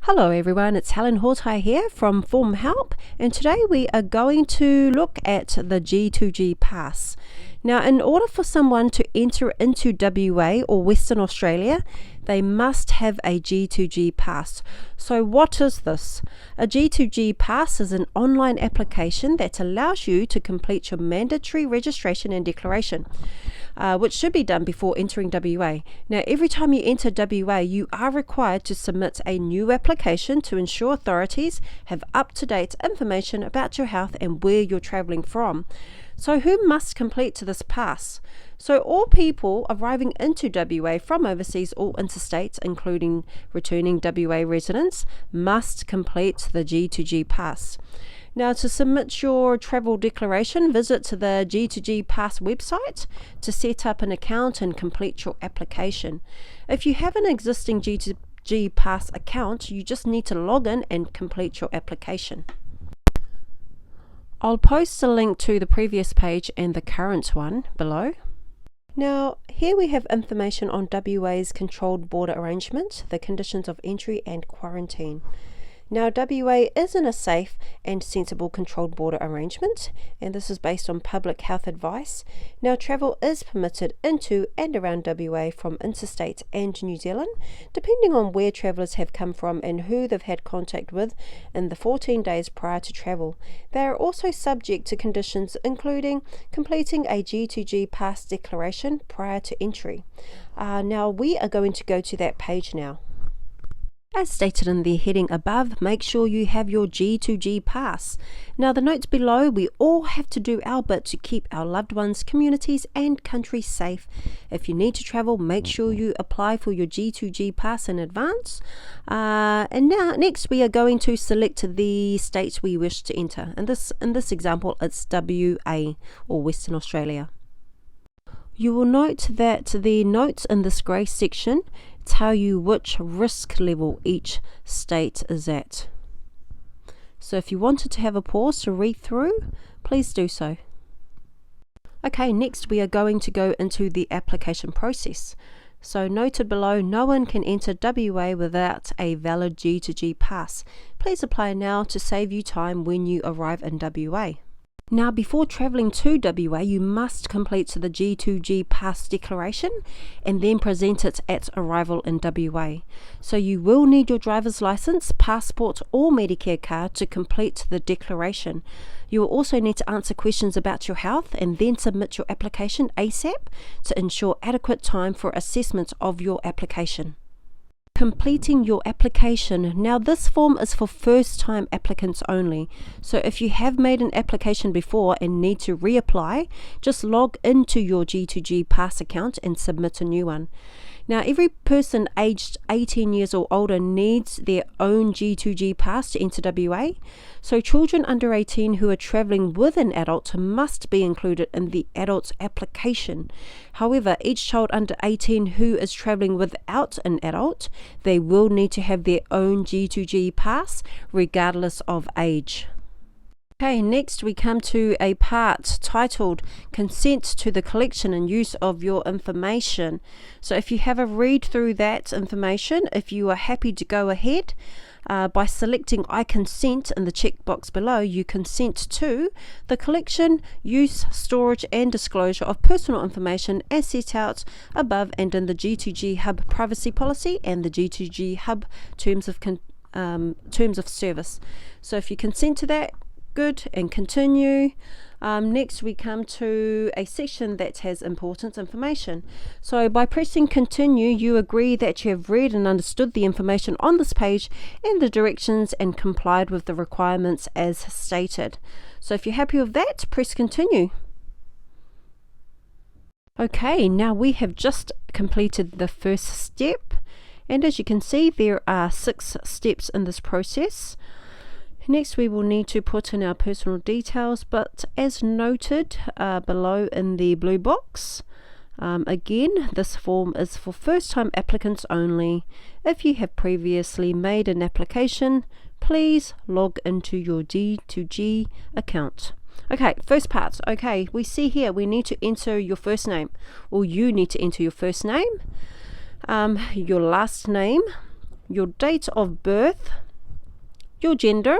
Hello everyone, it's Helen Hotai here from Form Help, and today we are going to look at the G2G Pass. Now, in order for someone to enter into WA or Western Australia, they must have a G2G Pass. So what is this? A G2G Pass is an online application that allows you to complete your mandatory registration and declaration, which should be done before entering WA. Now, every time you enter WA, you are required to submit a new application to ensure authorities have up-to-date information about your health and where you're travelling from. So who must complete this pass? So all people arriving into WA from overseas or interstate, including returning WA residents, must complete the G2G Pass. Now, to submit your travel declaration, visit the G2G Pass website to set up an account and complete your application. If you have an existing G2G Pass account, you just need to log in and complete your application. I'll post a link to the previous page and the current one below. Now, here we have information on WA's controlled border arrangement, the conditions of entry and quarantine. Now, WA is in a safe and sensible controlled border arrangement, and this is based on public health advice. Now, travel is permitted into and around WA from interstate and New Zealand, depending on where travellers have come from and who they've had contact with in the 14 days prior to travel. They are also subject to conditions including completing a G2G Pass declaration prior to entry. Now, we are going to go to that page now. As stated in the heading above, make sure you have your G2G Pass. Now, the notes below, we all have to do our bit to keep our loved ones, communities and countries safe. If you need to travel, make sure you apply for your G2G Pass in advance. And now, next we are going to select the state we wish to enter. In this example, it's WA or Western Australia. You will note that the notes in this grey section tell you which risk level each state is at. So if you wanted to have a pause to read through, please do so. Okay, next we are going to go into the application process. So noted below, no one can enter WA without a valid G2G Pass. Please apply now to save you time when you arrive in WA. Now, before travelling to WA, you must complete the G2G Pass declaration and then present it at arrival in WA. So you will need your driver's licence, passport or Medicare card to complete the declaration. You will also need to answer questions about your health and then submit your application ASAP to ensure adequate time for assessment of your application. Completing your application. Now, this form is for first-time applicants only. So if you have made an application before and need to reapply, just log into your G2G Pass account and submit a new one. Now, every person aged 18 years or older needs their own G2G Pass to enter WA. So children under 18 who are travelling with an adult must be included in the adult's application. However, each child under 18 who is travelling without an adult, they will need to have their own G2G Pass regardless of age. Okay, next we come to a part titled Consent to the Collection and Use of Your Information. So if you have a read through that information, if you are happy to go ahead, by selecting I consent in the checkbox below, you consent to the collection, use, storage and disclosure of personal information as set out above and in the G2G Hub privacy policy and the G2G Hub terms of service. So if you consent to that, good, and continue. Next we come to a section that has important information. So by pressing continue, you agree that you have read and understood the information on this page and the directions and complied with the requirements as stated. So if you're happy with that, press continue. Okay, now we have just completed the first step, and as you can see, there are 6 steps in this process. Next, we will need to put in our personal details, but as noted below in the blue box, again, this form is for first-time applicants only. If you have previously made an application, please log into your G2G account. Okay, first part. Okay, we see here we need to enter your first name, or you need to enter your first name, your last name, your date of birth, your gender,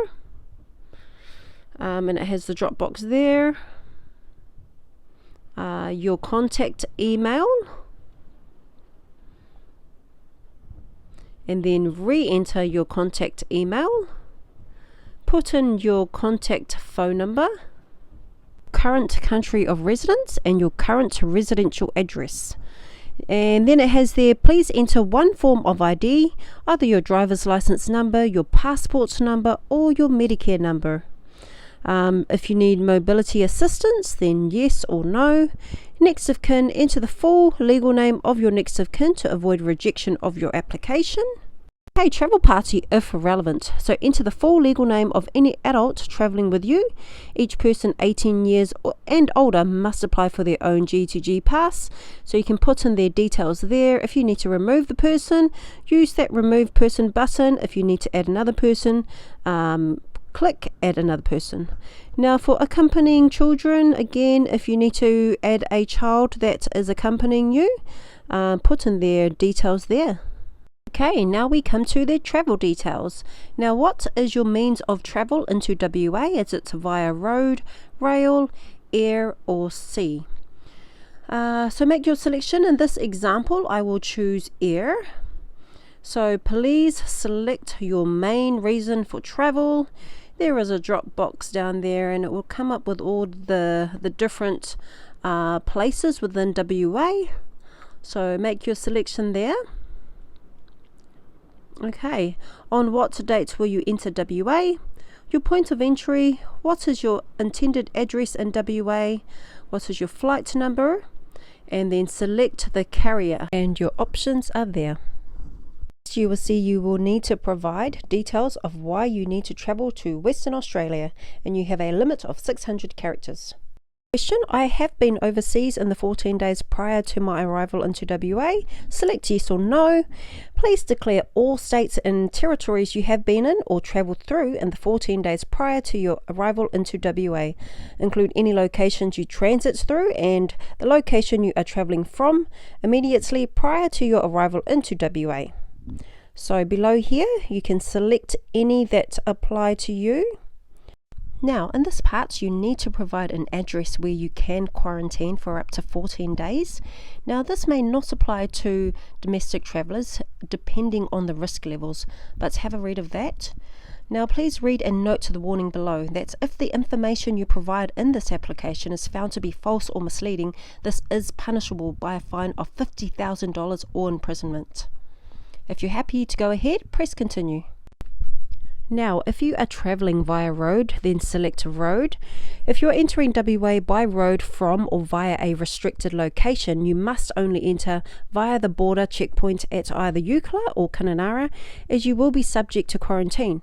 and it has the drop box there, your contact email, and then re-enter your contact email, put in your contact phone number, current country of residence, and your current residential address. And then it has there, please enter one form of ID, either your driver's license number, your passport number, or your Medicare number. If you need mobility assistance, then yes or no. Next of kin, enter the full legal name of your next of kin to avoid rejection of your application. Okay, travel party if relevant. So enter the full legal name of any adult traveling with you. Each person 18 years and older must apply for their own G2G Pass. So you can put in their details there. If you need to remove the person, use that remove person button. If you need to add another person, click add another person. Now for accompanying children, again, if you need to add a child that is accompanying you, put in their details there. Okay, now we come to the travel details. Now what is your means of travel into WA? Is it via road, rail, air or sea? So make your selection. In this example I will choose air. So please select your main reason for travel. There is a drop box down there and it will come up with all the different places within WA. So make your selection there. Okay, on what date will you enter WA? Your point of entry, what is your intended address in WA? What is your flight number? And then select the carrier and your options are there. You will see you will need to provide details of why you need to travel to Western Australia, and you have a limit of 600 characters. Question: I have been overseas in the 14 days prior to my arrival into WA. Select yes or no. Please declare all states and territories you have been in or travelled through in the 14 days prior to your arrival into WA. Include any locations you transit through and the location you are travelling from immediately prior to your arrival into WA. So below here you can select any that apply to you. Now in this part you need to provide an address where you can quarantine for up to 14 days. Now this may not apply to domestic travellers depending on the risk levels, but have a read of that. Now please read and note the warning below that if the information you provide in this application is found to be false or misleading, this is punishable by a fine of $50,000 or imprisonment. If you're happy to go ahead, press continue. Now, if you are travelling via road, then select road. If you're entering WA by road from or via a restricted location, you must only enter via the border checkpoint at either Eucla or Kununurra, as you will be subject to quarantine.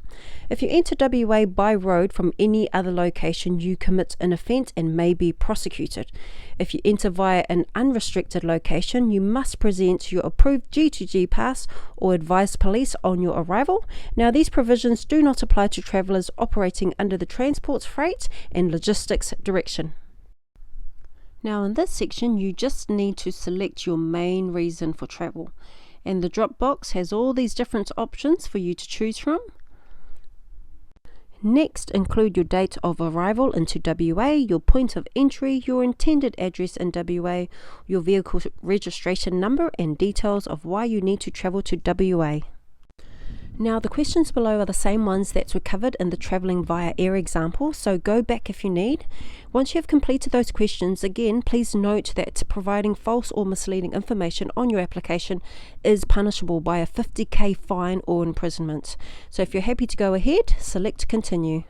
If you enter WA by road from any other location, you commit an offence and may be prosecuted. If you enter via an unrestricted location, you must present your approved G2G Pass or advise police on your arrival. Now, these provisions do not apply to travellers operating under the Transport, Freight and Logistics Direction. Now in this section you just need to select your main reason for travel, and the drop box has all these different options for you to choose from. Next, include your date of arrival into WA, your point of entry, your intended address in WA, your vehicle registration number and details of why you need to travel to WA. Now the questions below are the same ones that were covered in the travelling via air example, so go back if you need. Once you have completed those questions, again please note that providing false or misleading information on your application is punishable by a $50,000 fine or imprisonment. So if you're happy to go ahead, select continue.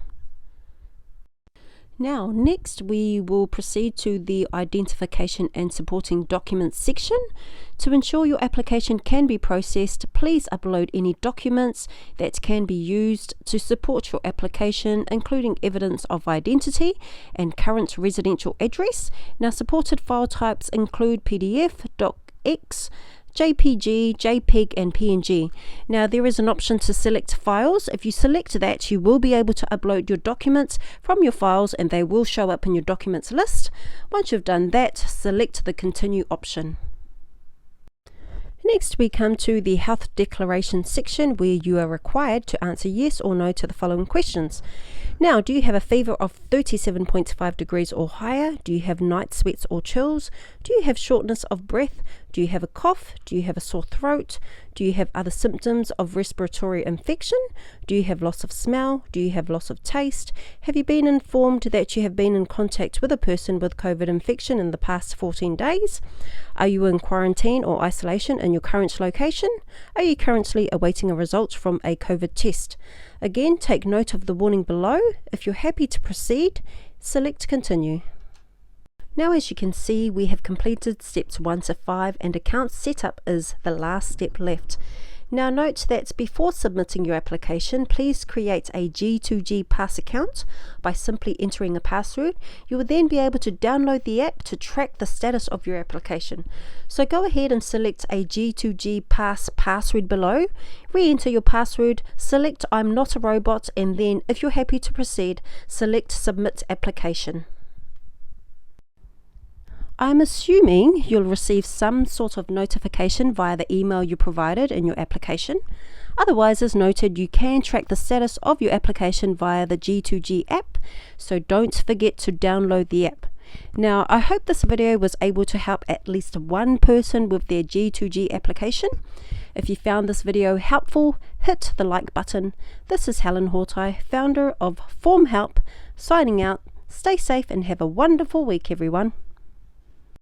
Now next we will proceed to the identification and supporting documents section. To ensure your application can be processed, please upload any documents that can be used to support your application, including evidence of identity and current residential address. Now supported file types include PDF, docx, JPG, JPEG and PNG. Now there is an option to select files. If you select that, you will be able to upload your documents from your files and they will show up in your documents list. Once you've done that, select the continue option. Next, we come to the health declaration section where you are required to answer yes or no to the following questions. Now, do you have a fever of 37.5 degrees or higher? Do you have night sweats or chills? Do you have shortness of breath? Do you have a cough? Do you have a sore throat? Do you have other symptoms of respiratory infection? Do you have loss of smell? Do you have loss of taste? Have you been informed that you have been in contact with a person with COVID infection in the past 14 days? Are you in quarantine or isolation in your current location? Are you currently awaiting a result from a COVID test? Again, take note of the warning below. If you're happy to proceed, select continue. Now, as you can see, we have completed steps 1 to 5 and account setup is the last step left. Now note that before submitting your application, please create a G2G Pass account by simply entering a password. You will then be able to download the app to track the status of your application. So go ahead and select a G2G Pass password below, re-enter your password, select I'm not a robot, and then if you're happy to proceed, select submit application. I'm assuming you'll receive some sort of notification via the email you provided in your application. Otherwise, as noted, you can track the status of your application via the G2G app, so don't forget to download the app. Now, I hope this video was able to help at least one person with their G2G application. If you found this video helpful, hit the like button. This is Helen Hotai, founder of Form Help, signing out. Stay safe and have a wonderful week, everyone.